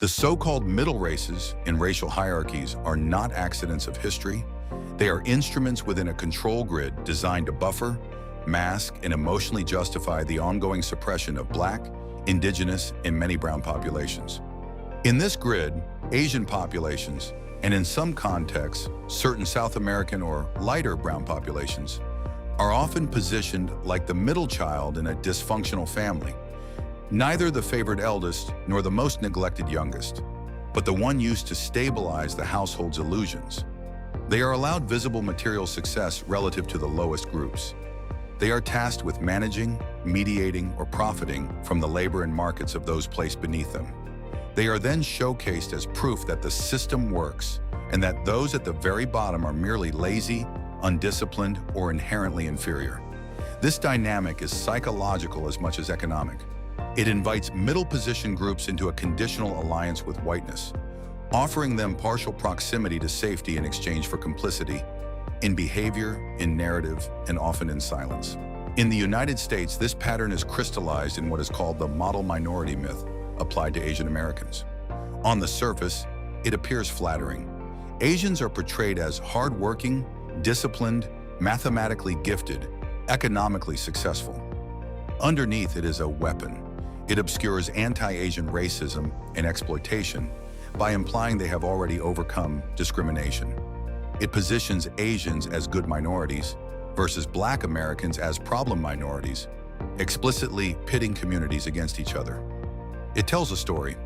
The so-called middle races in racial hierarchies are not accidents of history. They are instruments within a control grid designed to buffer, mask, and emotionally justify the ongoing suppression of Black, Indigenous, and many brown populations. In this grid, Asian populations, and in some contexts, certain South American or lighter brown populations, are often positioned like the middle child in a dysfunctional family, neither the favored eldest nor the most neglected youngest, but the one used to stabilize the household's illusions. They are allowed visible material success relative to the lowest groups. They are tasked with managing, mediating, or profiting from the labor and markets of those placed beneath them. They are then showcased as proof that the system works and that those at the very bottom are merely lazy, undisciplined, or inherently inferior. This dynamic is psychological as much as economic. It invites middle-position groups into a conditional alliance with whiteness, offering them partial proximity to safety in exchange for complicity, in behavior, in narrative, and often in silence. In the United States, this pattern is crystallized in what is called the model minority myth applied to Asian Americans. On the surface, it appears flattering. Asians are portrayed as hardworking, disciplined, mathematically gifted, economically successful. Underneath, it is a weapon. It obscures anti-Asian racism and exploitation by implying they have already overcome discrimination. It positions Asians as good minorities versus Black Americans as problem minorities, explicitly pitting communities against each other. It tells a story.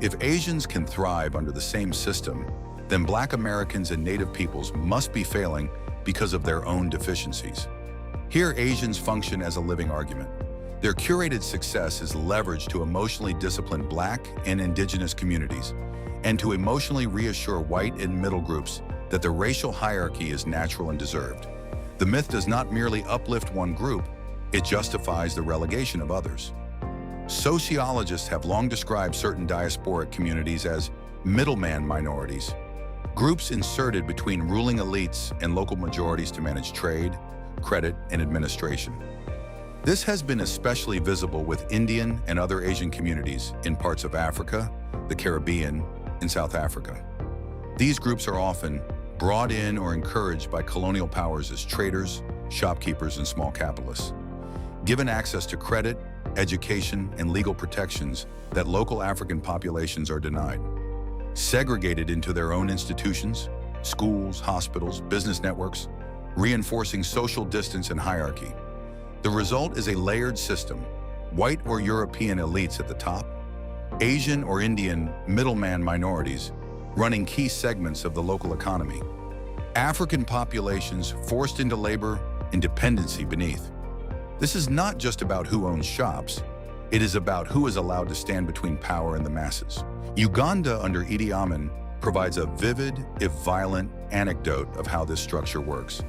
If Asians can thrive under the same system, then Black Americans and Native peoples must be failing because of their own deficiencies. Here, Asians function as a living argument. Their curated success is leveraged to emotionally discipline Black and Indigenous communities and to emotionally reassure white and middle groups that the racial hierarchy is natural and deserved. The myth does not merely uplift one group, it justifies the relegation of others. Sociologists have long described certain diasporic communities as middleman minorities, groups inserted between ruling elites and local majorities to manage trade, credit, and administration. This has been especially visible with Indian and other Asian communities in parts of Africa, the Caribbean, and South Africa. These groups are often brought in or encouraged by colonial powers as traders, shopkeepers, and small capitalists, given access to credit, education, and legal protections that local African populations are denied. Segregated into their own institutions, schools, hospitals, business networks, reinforcing social distance and hierarchy. The result is a layered system, white or European elites at the top, Asian or Indian middleman minorities running key segments of the local economy, African populations forced into labor and dependency beneath. This is not just about who owns shops, it is about who is allowed to stand between power and the masses. Uganda under Idi Amin provides a vivid, if violent, anecdote of how this structure works.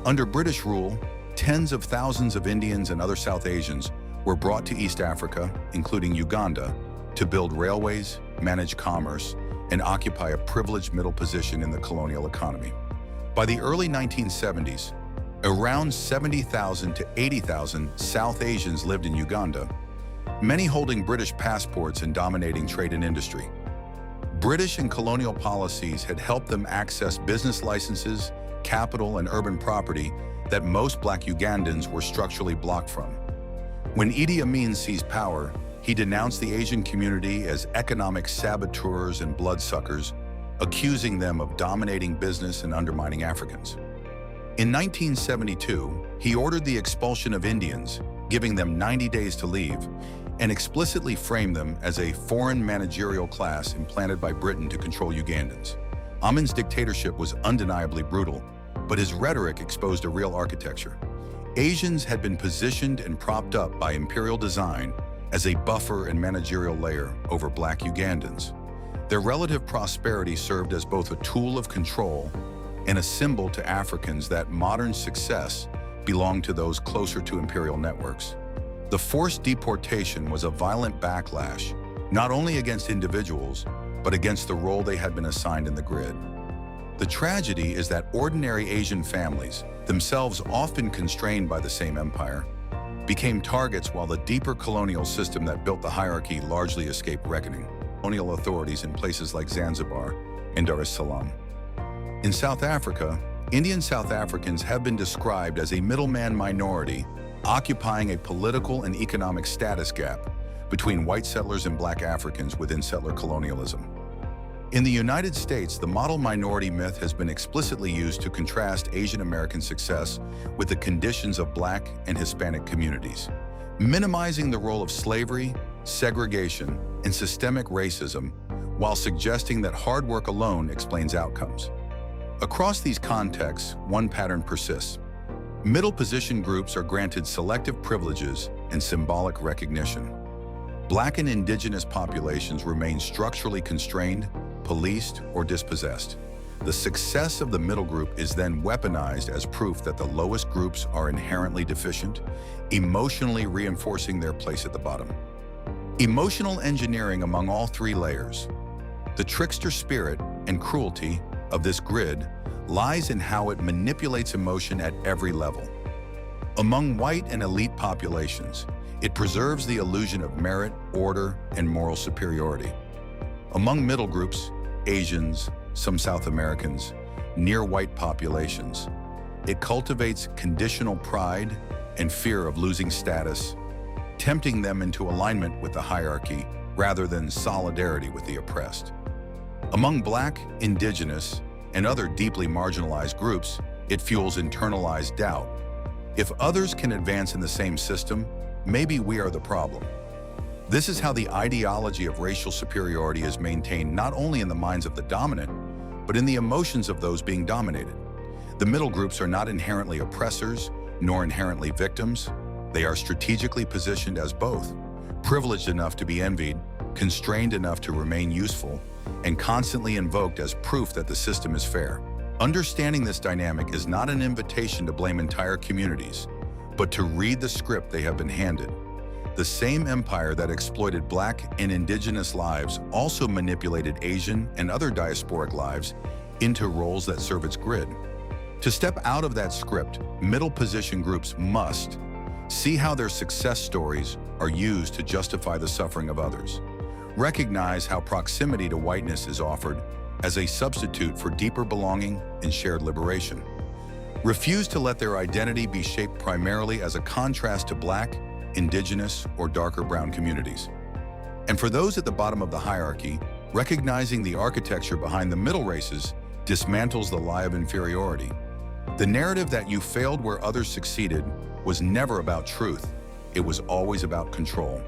Under British rule, tens of thousands of Indians and other South Asians were brought to East Africa, including Uganda, to build railways, manage commerce, and occupy a privileged middle position in the colonial economy. By the early 1970s, around 70,000 to 80,000 South Asians lived in Uganda, many holding British passports and dominating trade and industry. British and colonial policies had helped them access business licenses, capital, and urban property that most Black Ugandans were structurally blocked from. When Idi Amin seized power, he denounced the Asian community as economic saboteurs and bloodsuckers, accusing them of dominating business and undermining Africans. In 1972, he ordered the expulsion of Indians, giving them 90 days to leave, and explicitly framed them as a foreign managerial class implanted by Britain to control Ugandans. Amin's dictatorship was undeniably brutal, but his rhetoric exposed a real architecture. Asians had been positioned and propped up by imperial design as a buffer and managerial layer over Black Ugandans. Their relative prosperity served as both a tool of control and a symbol to Africans that modern success belonged to those closer to imperial networks. The forced deportation was a violent backlash, not only against individuals, but against the role they had been assigned in the grid. The tragedy is that ordinary Asian families, themselves often constrained by the same empire, became targets while the deeper colonial system that built the hierarchy largely escaped reckoning. colonial authorities in places like Zanzibar and Dar es Salaam. In South Africa, Indian South Africans have been described as a middleman minority occupying a political and economic status gap between white settlers and black Africans within settler colonialism. In the United States, the model minority myth has been explicitly used to contrast Asian American success with the conditions of black and Hispanic communities, minimizing the role of slavery, segregation, and systemic racism, while suggesting that hard work alone explains outcomes. Across these contexts, one pattern persists. Middle position groups are granted selective privileges and symbolic recognition. Black and indigenous populations remain structurally constrained, policed, or dispossessed. The success of the middle group is then weaponized as proof that the lowest groups are inherently deficient, emotionally reinforcing their place at the bottom. Emotional engineering among all three layers. The trickster spirit and cruelty of this grid lies in how it manipulates emotion at every level. Among white and elite populations, it preserves the illusion of merit, order, and moral superiority. Among middle groups, Asians, some South Americans, near-white populations, it cultivates conditional pride and fear of losing status, tempting them into alignment with the hierarchy rather than solidarity with the oppressed. Among Black, Indigenous, and other deeply marginalized groups, it fuels internalized doubt. If others can advance in the same system, maybe we are the problem. This is how the ideology of racial superiority is maintained not only in the minds of the dominant, but in the emotions of those being dominated. The middle groups are not inherently oppressors, nor inherently victims. They are strategically positioned as both, privileged enough to be envied, constrained enough to remain useful, and constantly invoked as proof that the system is fair. Understanding this dynamic is not an invitation to blame entire communities, but to read the script they have been handed. The same empire that exploited Black and Indigenous lives also manipulated Asian and other diasporic lives into roles that serve its grid. To step out of that script, middle position groups must see how their success stories are used to justify the suffering of others. Recognize how proximity to whiteness is offered as a substitute for deeper belonging and shared liberation. Refuse to let their identity be shaped primarily as a contrast to Black, Indigenous, or darker brown communities. And for those at the bottom of the hierarchy, recognizing the architecture behind the middle races dismantles the lie of inferiority. The narrative that you failed where others succeeded was never about truth. It was always about control.